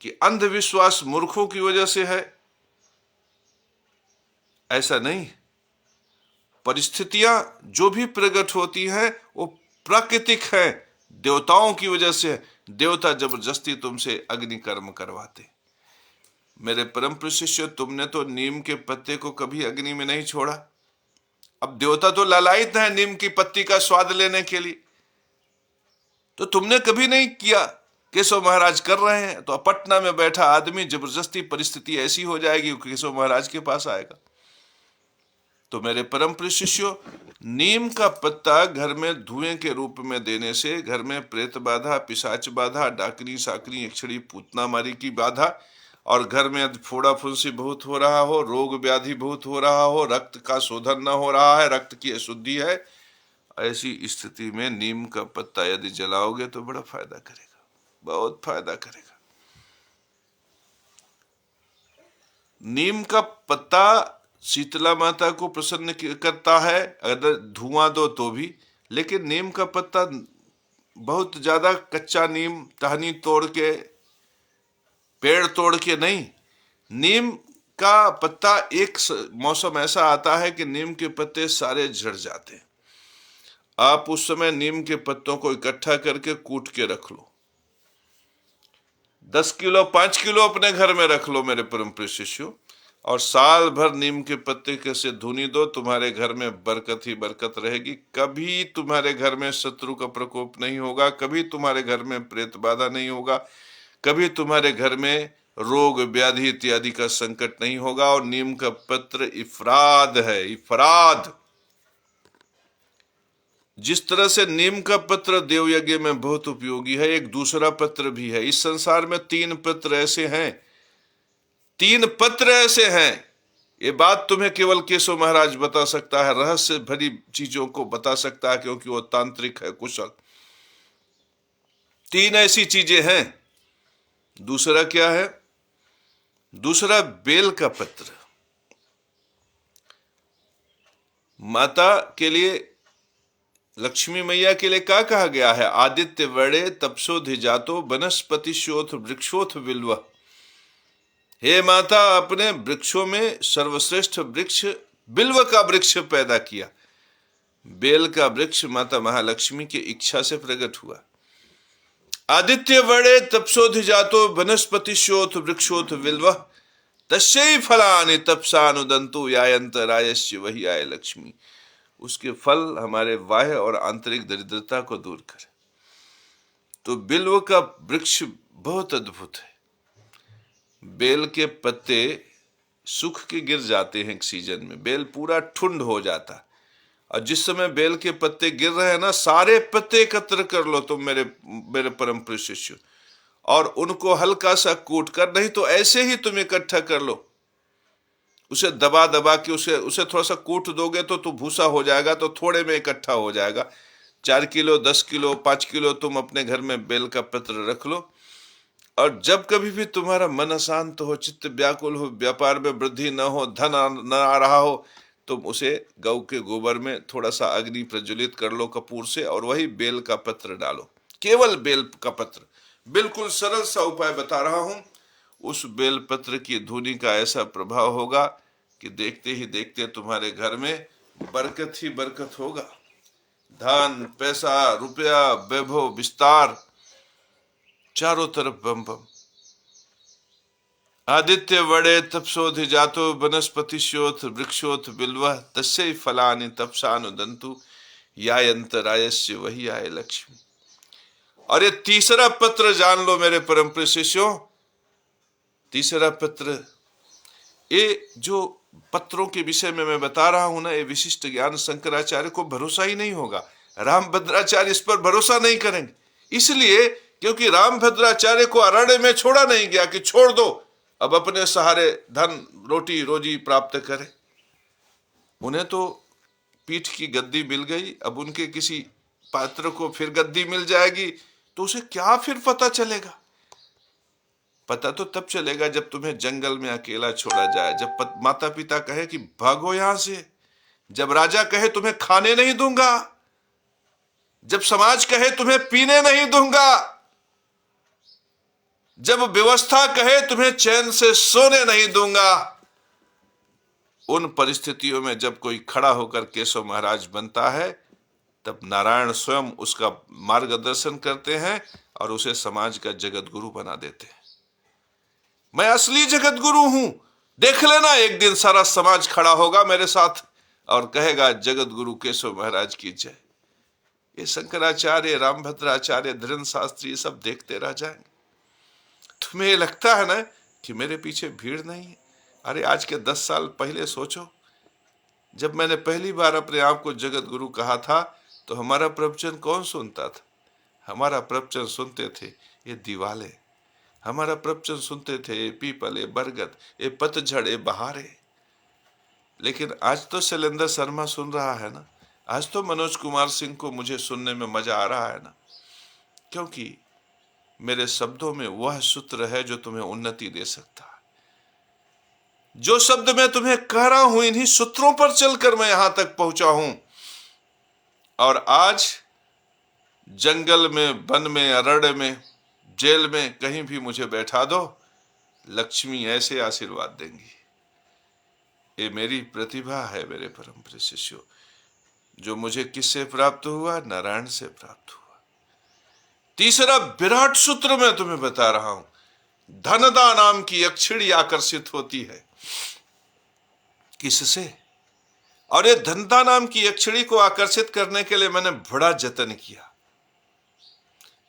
कि अंधविश्वास मूर्खों की वजह से है, ऐसा नहीं। परिस्थितियां जो भी प्रकट होती हैं वो प्राकृतिक है, देवताओं की वजह से। देवता जबरदस्ती तुमसे अग्नि कर्म करवाते। मेरे परम प्रिय शिष्य, तुमने तो नीम के पत्ते को कभी अग्नि में नहीं छोड़ा। अब देवता तो लालायित है नीम की पत्ती का स्वाद लेने के लिए, तो तुमने कभी नहीं किया। केशव महाराज कर रहे हैं, तो पटना में बैठा आदमी जबरदस्ती परिस्थिति ऐसी हो जाएगी केशव महाराज के पास आएगा। तो मेरे परम प्रिय शिष्यों, नीम का पत्ता घर में धुएं के रूप में देने से घर में प्रेत बाधा, पिशाच बाधा, डाकनी साकनी यक्षणी पूतना मारी की बाधा, और घर में फोड़ा फुंसी बहुत हो रहा हो, रोग व्याधि बहुत हो रहा हो, रक्त का शोधन न हो रहा है, रक्त की अशुद्धि है, ऐसी स्थिति में नीम का पत्ता यदि जलाओगे तो बड़ा फायदा करेगा, बहुत फायदा करेगा। नीम का पत्ता शीतला माता को प्रसन्न करता है, अगर धुआं दो तो भी। लेकिन नीम का पत्ता बहुत ज्यादा कच्चा नीम, टहनी तोड़ के, पेड़ तोड़ के नहीं। नीम का पत्ता एक मौसम ऐसा आता है कि नीम के पत्ते सारे झड़ जाते हैं। आप उस समय नीम के पत्तों को इकट्ठा करके कूट के रख लो, 10 किलो 5 किलो अपने घर में रख लो मेरे परम प्रिय शिष्यों, और साल भर नीम के पत्ते के से धुनी दो। तुम्हारे घर में बरकत ही बरकत रहेगी। कभी तुम्हारे घर में शत्रु का प्रकोप नहीं होगा, कभी तुम्हारे घर में प्रेत बाधा नहीं होगा, कभी तुम्हारे घर में रोग व्याधि इत्यादि का संकट नहीं होगा। और नीम का पत्र इफराद है, इफराद। जिस तरह से नीम का पत्र देव यज्ञ में बहुत उपयोगी है, एक दूसरा पत्र भी है। इस संसार में 3 पत्र ऐसे हैं, 3 पत्र ऐसे हैं। ये बात तुम्हें केवल केशव महाराज बता सकता है, रहस्य भरी चीजों को बता सकता है, क्योंकि वो तांत्रिक है, कुशल। 3 ऐसी चीजें हैं। दूसरा क्या है? दूसरा बेल का पत्र। माता के लिए, लक्ष्मी मैया के लिए क्या कहा गया है? आदित्य वड़े तपसोधिजातो वनस्पति शोथ वृक्षोथ बिल्व। हे माता, अपने वृक्षों में सर्वश्रेष्ठ वृक्ष बिल्व का वृक्ष पैदा किया। बेल का वृक्ष माता महालक्ष्मी की इच्छा से प्रकट हुआ। आदित्य वड़े तपसोधिजातो वनस्पतिशोथ वृक्षोथ विल्वः तस्यै फलानि तपसानुदंतु यायंत रायस्य वही आय लक्ष्मी। उसके फल हमारे बाह्य और आंतरिक दरिद्रता को दूर करे। तो बिल्व का वृक्ष बहुत अद्भुत है। बेल के पत्ते सूख के गिर जाते हैं एक सीजन में, बेल पूरा ठुंड हो जाता है, और जिस समय बेल के पत्ते गिर रहे हैं ना, सारे पत्ते एकत्र कर लो तुम मेरे मेरे परम प्रिय शिष्य, और उनको हल्का सा कूट कर, नहीं तो ऐसे ही तुम इकट्ठा कर लो, उसे दबा दबा के उसे थोड़ा सा कूट दोगे तो भूसा हो जाएगा, तो थोड़े में इकट्ठा हो जाएगा। 4 किलो 10 किलो 5 किलो तुम अपने घर में बेल का पत्र रख लो, और जब कभी भी तुम्हारा मन अशांत हो, चित्त व्याकुल हो, व्यापार में वृद्धि न हो, धन न आ रहा हो, तुम उसे गौ के गोबर में थोड़ा सा अग्नि प्रज्वलित कर लो कपूर से, और वही बेल का पत्र डालो, केवल बेल का पत्र। बिल्कुल सरल सा उपाय बता रहा हूं। उस बेल पत्र की धुनी का ऐसा प्रभाव होगा कि देखते ही देखते तुम्हारे घर में बरकत ही बरकत होगा। धन पैसा रुपया वैभव विस्तार चारों तरफ बम बम। आदित्य वड़े तपसोधिजातो वनस्पतिशोथ वृक्षोथ बिल्वः तस्यै फलानि तपसानुदंतु यायंत रायस्य वही आय लक्ष्मी। और ये तीसरा पत्र जान लो मेरे परम प्रिय शिष्यों, तीसरा पत्र, ये जो पत्रों के विषय में मैं बता रहा हूं ना, ये विशिष्ट ज्ञान शंकराचार्य को भरोसा ही नहीं होगा, रामभद्राचार्य इस पर भरोसा नहीं करेंगे। इसलिए क्योंकि रामभद्राचार्य को अरण्य में छोड़ा नहीं गया कि छोड़ दो, अब अपने सहारे धन रोटी रोजी प्राप्त करें। उन्हें तो पीठ की गद्दी मिल गई, अब उनके किसी पात्र को फिर गद्दी मिल जाएगी, तो उसे क्या फिर पता चलेगा? पता तो तब चलेगा जब तुम्हें जंगल में अकेला छोड़ा जाए, जब माता पिता कहे कि भागो यहां से, जब राजा कहे तुम्हें खाने नहीं दूंगा, जब समाज कहे तुम्हें पीने नहीं दूंगा, जब व्यवस्था कहे तुम्हें चैन से सोने नहीं दूंगा। उन परिस्थितियों में जब कोई खड़ा होकर केशव महाराज बनता है, तब नारायण स्वयं उसका मार्गदर्शन करते हैं और उसे समाज का जगत गुरु बना देते हैं। मैं असली जगत गुरु हूं, देख लेना, एक दिन सारा समाज खड़ा होगा मेरे साथ और कहेगा जगत गुरु केशव महाराज की जय। ये शंकराचार्य, रामभद्राचार्य, धीरेन्द्र शास्त्री सब देखते रह जाएंगे। तुम्हें लगता है ना कि मेरे पीछे भीड़ नहीं है? अरे आज के 10 साल पहले सोचो, जब मैंने पहली बार अपने आप को जगत गुरु कहा था, तो हमारा प्रवचन कौन सुनता था? हमारा प्रवचन सुनते थे ये दिवाले, हमारा प्रवचन सुनते थे ये पीपल, ये बरगद, ये पतझड़, ये बहारे। लेकिन आज तो शैलेंद्र शर्मा सुन रहा है ना, आज तो मनोज कुमार सिंह को मुझे सुनने में मजा आ रहा है ना, क्योंकि मेरे शब्दों में वह सूत्र है जो तुम्हें उन्नति दे सकता है। जो शब्द मैं तुम्हें कह रहा हूं, इन्हीं सूत्रों पर चलकर मैं यहां तक पहुंचा हूं। और आज जंगल में, वन में, अरण्य में, जेल में, कहीं भी मुझे बैठा दो, लक्ष्मी ऐसे आशीर्वाद देंगी। ये मेरी प्रतिभा है मेरे परम प्रिय शिष्यों। जो मुझे किससे प्राप्त हुआ? नारायण से प्राप्त हुआ। तीसरा विराट सूत्र मैं तुम्हें बता रहा हूं, धनदा नाम की यक्षिणी आकर्षित होती है। किससे? और ये धनदा नाम की यक्षिणी को आकर्षित करने के लिए मैंने बड़ा जतन किया।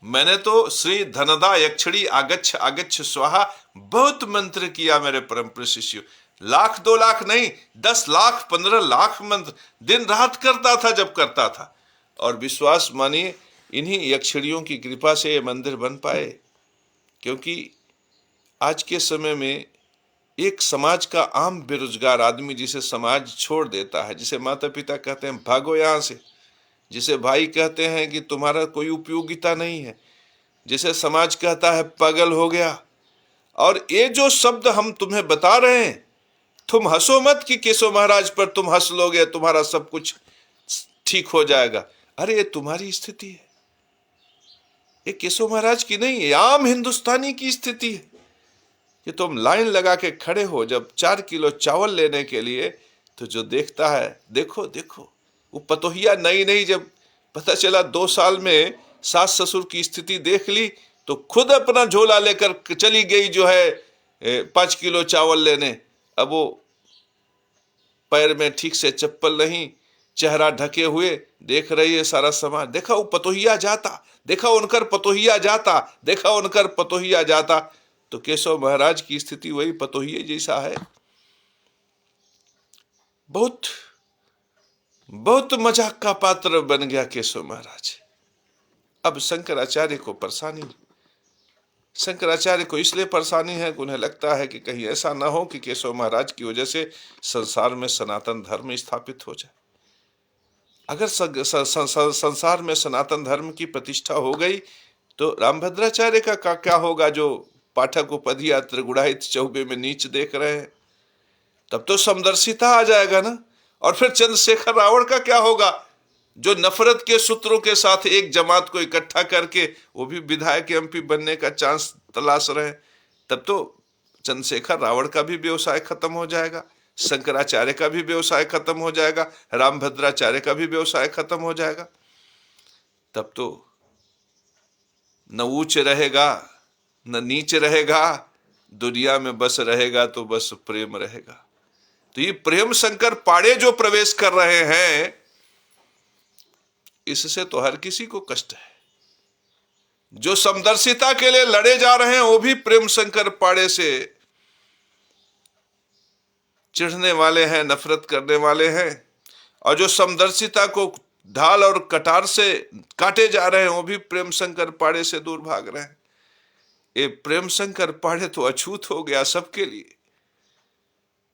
मैंने तो श्री धनदा यक्षिणी आगच्छ आगच्छ स्वाहा बहुत मंत्र किया मेरे परम प्रिय शिष्यों। 1,00,000 2 लाख नहीं, 10 लाख 15 लाख मंत्र दिन रात करता था जब करता था। और विश्वास मानिए, इन्हीं यक्षिणियों की कृपा से ये मंदिर बन पाए। क्योंकि आज के समय में एक समाज का आम बेरोजगार आदमी जिसे समाज छोड़ देता है, जिसे माता पिता कहते हैं भागो यहां से, जिसे भाई कहते हैं कि तुम्हारा कोई उपयोगिता नहीं है, जिसे समाज कहता है पागल हो गया, और ये जो शब्द हम तुम्हें बता रहे हैं, तुम हंसो मत कि केशव महाराज पर तुम हंस लोगे, तुम्हारा सब कुछ ठीक हो जाएगा। अरे ये तुम्हारी स्थिति है, ये केशव महाराज की नहीं है, आम हिंदुस्तानी की स्थिति है। कि तुम लाइन लगा के खड़े हो जब 4 किलो चावल लेने के लिए, तो जो देखता है, देखो देखो वो पतोहिया नई नई जब पता चला 2 साल में सास ससुर की स्थिति देख ली, तो खुद अपना झोला लेकर चली गई जो है 5 किलो चावल लेने। अब वो पैर में ठीक से चप्पल नहीं, चेहरा ढके हुए देख रही है सारा समाज। देखा वो पतोहिया जाता, देखा उनकर पतोहिया जाता, देखा उनकर पतोहिया जाता। तो केशव महाराज की स्थिति वही पतोहिये जैसा है। बहुत बहुत मजाक का पात्र बन गया केशव महाराज। अब शंकराचार्य को परेशानी, शंकराचार्य को इसलिए परेशानी है कि उन्हें लगता है कि कहीं ऐसा ना हो कि केशव महाराज की वजह से संसार में सनातन धर्म स्थापित हो जाए। अगर संसार में सनातन धर्म की प्रतिष्ठा हो गई तो रामभद्राचार्य का क्या होगा, जो पाठक उपधिया त्रिगुणाहित चौबे में नीच देख रहे हैं। तब तो समदर्शिता आ जाएगा ना। और फिर चंद्रशेखर रावण का क्या होगा, जो नफरत के सूत्रों के साथ एक जमात को इकट्ठा करके वो भी विधायक एमपी बनने का चांस तलाश रहे हैं। तब तो चंद्रशेखर रावण का भी व्यवसाय खत्म हो जाएगा, शंकराचार्य का भी व्यवसाय खत्म हो जाएगा, रामभद्राचार्य का भी व्यवसाय खत्म हो जाएगा। तब तो न ऊंच रहेगा न नीच रहेगा, दुनिया में बस रहेगा तो बस प्रेम रहेगा। तो ये प्रेम शंकर पाड़े जो प्रवेश कर रहे हैं, इससे तो हर किसी को कष्ट है। जो समदर्शिता के लिए लड़े जा रहे हैं वो भी प्रेम शंकर पाड़े से चिढ़ने वाले हैं, नफरत करने वाले हैं। और जो समदर्शिता को ढाल और कटार से काटे जा रहे हैं वो भी प्रेम शंकर पाड़े से दूर भाग रहे हैं। ये प्रेम शंकर पाड़े तो अछूत हो गया सबके लिए।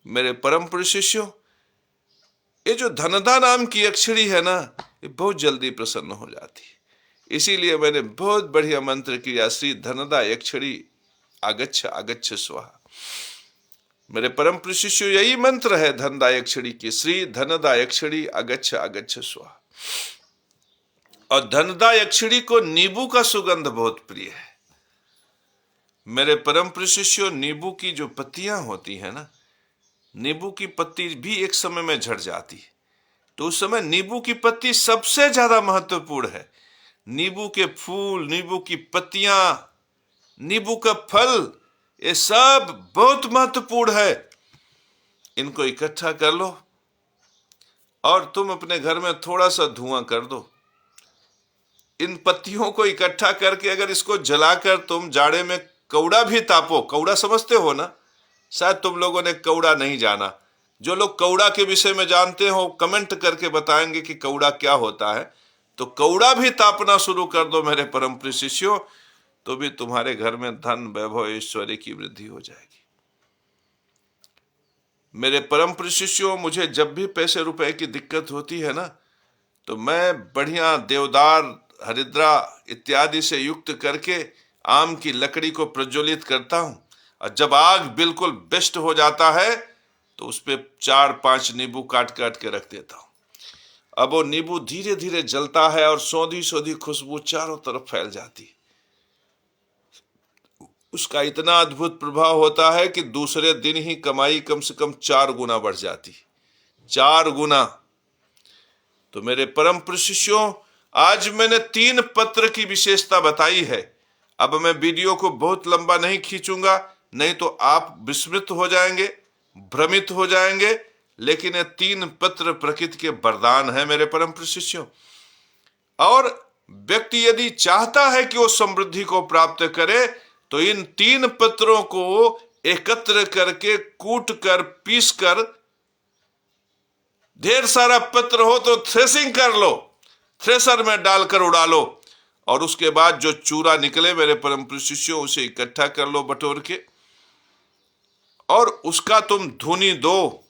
मेरे परम प्रिय शिष्यों, ये जो धनदा नाम की अक्षरी है ना, ये बहुत जल्दी प्रसन्न हो जाती है। इसीलिए मैंने बहुत बढ़िया मंत्र किया, श्री धनदा अक्षरी आगच्छ आगच्छ स्वाहा। मेरे परम प्रिय शिष्यों, यही मंत्र है धनदा अक्षरी की, श्री धनदा अक्षरी आगच्छ आगच्छ स्वाहा। और धनदा अक्षरी को नींबू का सुगंध बहुत प्रिय है। मेरे परम प्रिय शिष्यों, नींबू की जो पत्तियां होती है ना, नींबू की पत्ती भी एक समय में झड़ जाती है, तो उस समय नींबू की पत्ती सबसे ज्यादा महत्वपूर्ण है। नींबू के फूल, नींबू की पत्तियां, नींबू का फल, ये सब बहुत महत्वपूर्ण है। इनको इकट्ठा कर लो और तुम अपने घर में थोड़ा सा धुआं कर दो। इन पत्तियों को इकट्ठा करके अगर इसको जलाकर तुम जाड़े में कौड़ा भी तापो, कौड़ा समझते हो ना, शायद तुम लोगों ने कौड़ा नहीं जाना। जो लोग कौड़ा के विषय में जानते हो कमेंट करके बताएंगे कि कौड़ा क्या होता है। तो कौड़ा भी तापना शुरू कर दो मेरे परम प्रिय शिष्यों, तो भी तुम्हारे घर में धन वैभव ऐश्वर्य की वृद्धि हो जाएगी। मेरे परम प्रिय शिष्यों, मुझे जब भी पैसे रुपए की दिक्कत होती है ना, तो मैं बढ़िया देवदार, हरिद्रा इत्यादि से युक्त करके आम की लकड़ी को प्रज्वलित करता हूं। और जब आग बिल्कुल बेस्ट हो जाता है तो उस पर 4-5 नींबू काट काट के रख देता हूं। अब वो नींबू धीरे धीरे जलता है और सौंधी सौंधी खुशबू चारों तरफ फैल जाती है। उसका इतना अद्भुत प्रभाव होता है कि दूसरे दिन ही कमाई कम से कम 4 गुना बढ़ जाती, 4 गुना। तो मेरे परम प्रिय शिष्यों, आज मैंने 3 पत्र की विशेषता बताई है। अब मैं वीडियो को बहुत लंबा नहीं खींचूंगा, नहीं तो आप विस्मृत हो जाएंगे, भ्रमित हो जाएंगे। लेकिन ये 3 पत्र प्रकृति के वरदान है मेरे परम प्रिय शिष्यों। और व्यक्ति यदि चाहता है कि वो समृद्धि को प्राप्त करे, तो इन 3 पत्रों को एकत्र करके, कूट कर, पीस कर, ढेर सारा पत्र हो तो थ्रेसिंग कर लो, थ्रेसर में डालकर उड़ा लो। और उसके बाद जो चूरा निकले मेरे परम प्रिय शिष्यों, उसे इकट्ठा कर लो बटोर के, और उसका तुम धुनी दो।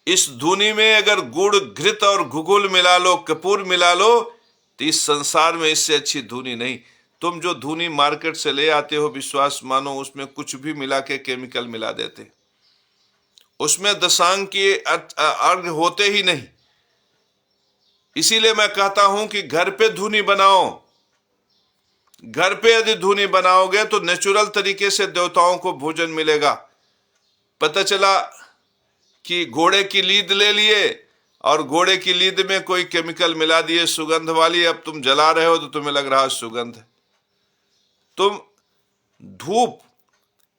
इस धुनी में अगर गुड़, घृत और घुघुल मिला लो, कपूर मिला लो, तो इस संसार में इससे अच्छी धुनी नहीं। तुम जो धुनी मार्केट से ले आते हो, विश्वास मानो उसमें कुछ भी मिला के केमिकल मिला देते, उसमें दशांग के अर्घ होते ही नहीं। इसीलिए मैं कहता हूं कि घर पे धुनी बनाओ। घर पे यदि धुनी बनाओगे तो नेचुरल तरीके से देवताओं को भोजन मिलेगा। पता चला कि घोड़े की लीद ले लिए और घोड़े की लीद में कोई केमिकल मिला दिए सुगंध वाली, अब तुम जला रहे हो तो तुम्हें लग रहा है सुगंध है। तुम धूप,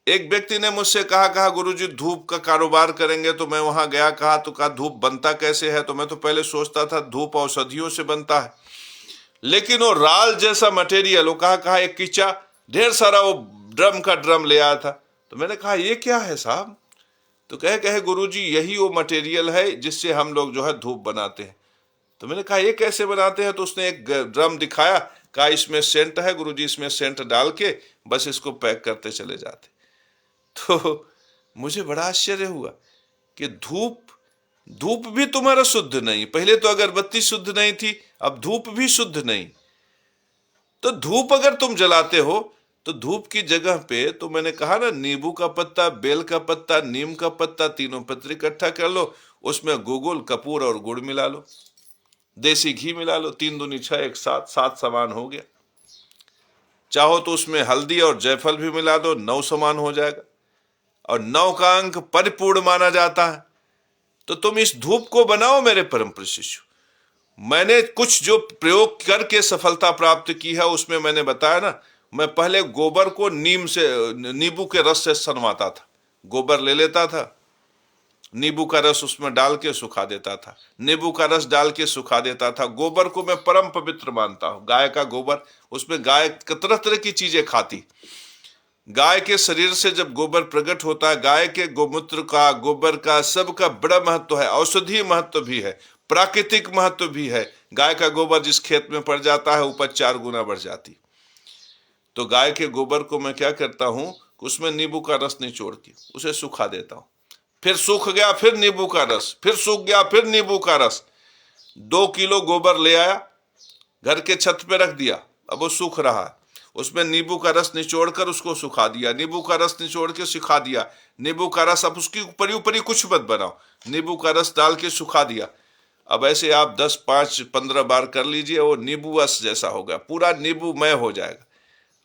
एक व्यक्ति ने मुझसे कहा गुरुजी धूप का कारोबार करेंगे, तो मैं वहां गया, कहा तो कहा धूप बनता कैसे है, तो मैं तो पहले सोचता था धूप औषधियों से बनता है, लेकिन वो राल जैसा मटेरियल, वो कहा एक कीचा ढेर सारा वो ड्रम का ड्रम ले आया था। तो मैंने कहा ये क्या है साहब, तो कहे गुरुजी यही वो मटेरियल है जिससे हम लोग जो है धूप बनाते हैं। तो मैंने कहा ये कैसे बनाते हैं, तो उसने एक ड्रम दिखाया, कहा इसमें सेंट है गुरुजी, इसमें सेंट डाल के बस इसको पैक करते चले जाते। तो मुझे बड़ा आश्चर्य हुआ कि धूप भी तुम्हारा शुद्ध नहीं, पहले तो अगरबत्ती शुद्ध नहीं थी, अब धूप भी शुद्ध नहीं। तो धूप अगर तुम जलाते हो तो धूप की जगह पे, तो मैंने कहा ना, नींबू का पत्ता, बेल का पत्ता, नीम का पत्ता, तीनों पत्र इकट्ठा कर लो, उसमें गुगुल, कपूर और गुड़ मिला लो, देसी घी मिला लो, 3 दूनी 6, एक साथ 7 सामान हो गया। चाहो तो उसमें हल्दी और जायफल भी मिला दो, 9 सामान हो जाएगा, और 9 का अंक परिपूर्ण माना जाता है। तो तुम इस धूप को बनाओ मेरे परम प्रिय शिष्य। मैंने कुछ जो प्रयोग करके सफलता प्राप्त की है उसमें मैंने बताया ना, मैं पहले गोबर को नींबू के रस से सनवाता था। गोबर ले लेता था, नींबू का रस उसमें डाल के सुखा देता था, नींबू का रस डाल के सुखा देता था। गोबर को मैं परम पवित्र मानता हूं, गाय का गोबर, उसमें गाय तरह तरह की चीजें खाती। गाय के शरीर से जब गोबर प्रकट होता है, गाय के गोमूत्र का, गोबर का, सबका बड़ा महत्व है, औषधीय महत्व भी है, प्राकृतिक महत्व भी है। गाय का गोबर जिस खेत में पड़ जाता है उपज 4 गुना बढ़ जाती। तो गाय के गोबर को मैं क्या करता हूं, उसमें नींबू का रस निचोड़ के उसे सुखा देता हूं, फिर सूख गया फिर नींबू का रस, फिर सूख गया फिर नींबू का रस। 2 किलो गोबर ले आया, घर के छत पे रख दिया, अब वो सूख रहा है, उसमें नींबू का रस निचोड़कर उसको सुखा दिया, नींबू का रस निचोड़ के सुखा दिया, नींबू का रस, अब उसकी ऊपरी कुछ मत बनाओ, नींबू का रस डाल के सुखा दिया। अब ऐसे आप 10, 5, 15 बार कर लीजिए, वो नींबू रस जैसा होगा, पूरा नींबूमय हो जाएगा।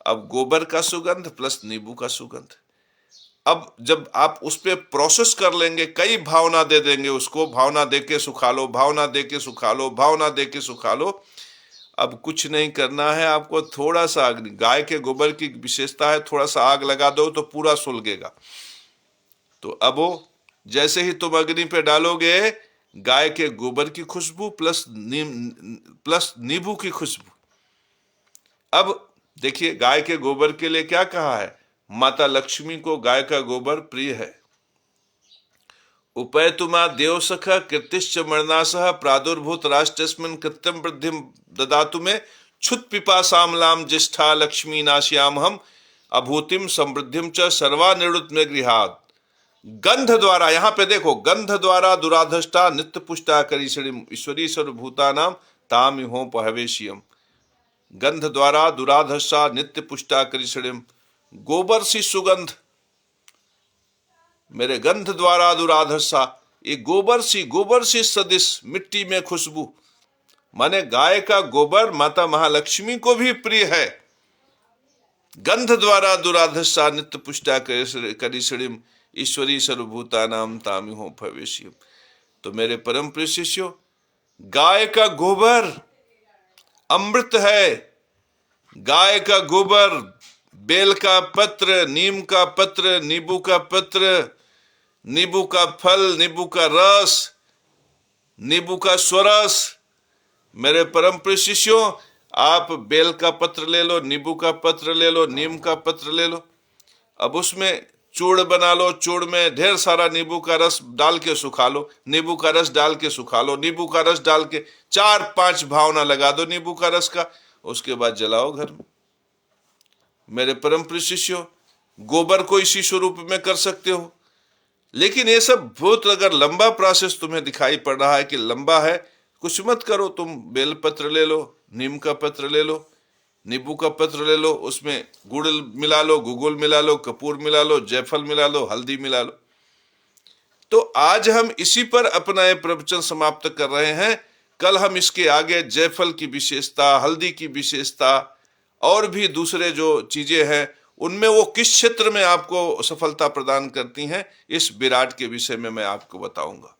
अब गोबर का सुगंध प्लस नींबू का सुगंध। अब जब आप उस पर प्रोसेस कर लेंगे, कई भावना दे देंगे उसको, भावना दे के सुखा लो, भावना दे के सुखा लो, भावना दे के सुखा लो। अब कुछ नहीं करना है आपको, थोड़ा सा गाय के गोबर की विशेषता है, थोड़ा सा आग लगा दो तो पूरा सुलगेगा। तो अब वो जैसे ही तुम अग्नि पे डालोगे, गाय के गोबर की खुशबू प्लस नींबू की खुशबू। अब देखिए, गाय के गोबर के लिए क्या कहा है, माता लक्ष्मी को गाय का गोबर प्रिय है। उपैतुमा देव सखा कृतिश्च मरणासः प्रादुर्भूत राष्ट्रस्मिन् कृत्यं वृद्धिं ददातु में क्षुत पिपासामलाम ज्येष्ठा लक्ष्मी नाश्याम हम अभूतिम समृद्धिम च सर्वा निवृत्त में गृहात। गंध द्वारा, यहां पे देखो, गंध द्वारा दुराधष्टा नित्य पुष्टा करीषणिम ईश्वरी सर्वभूतानाम ताम हो पहवेशियम। गंध द्वारा दुराधष्टा नित्य पुष्टा करीषणिम, गोबर सी सुगंध मेरे गंध द्वारा दुराधसा, ये गोबर सी सदिश, मिट्टी में खुशबू, माने गाय का गोबर माता महालक्ष्मी को भी प्रिय है। गंध द्वारा दुराधसा नित्य पुष्टा करीषणिम ईश्वरी सर्वभूतानाम तामिहो भविष्यम। तो मेरे परम प्रिय शिष्यों, गाय का गोबर अमृत है। गाय का गोबर, बेल का पत्र, नीम का पत्र, नींबू का पत्र, नींबू का फल, नींबू का रस, नींबू का स्वरस। मेरे परम प्रिय शिष्यों, आप बेल का पत्र ले लो, नींबू का पत्र ले लो, नीम का पत्र ले लो, अब उसमें चूर्ण बना लो, चूर्ण में ढेर सारा नींबू का रस डाल के सुखा लो, नींबू का रस डाल के सुखा लो, नींबू का रस डाल के 4-5 भावना लगा दो नींबू का रस का, उसके बाद जलाओ घर में। मेरे परम प्रिय शिष्यों, गोबर को इसी स्वरूप में कर सकते हो। लेकिन ये सब बहुत अगर लंबा प्रोसेस तुम्हें दिखाई पड़ रहा है कि लंबा है, कुछ मत करो, तुम बेल पत्र ले लो, नीम का पत्र ले लो, नींबू का पत्र ले लो, उसमें गुड़ मिला लो, गुगुल मिला लो, कपूर मिला लो, जायफल मिला लो, हल्दी मिला लो। तो आज हम इसी पर अपना ये प्रवचन समाप्त कर रहे हैं। कल हम इसके आगे जायफल की विशेषता, हल्दी की विशेषता और भी दूसरे जो चीजें हैं उनमें वो किस क्षेत्र में आपको सफलता प्रदान करती हैं, इस विराट के विषय में मैं आपको बताऊंगा।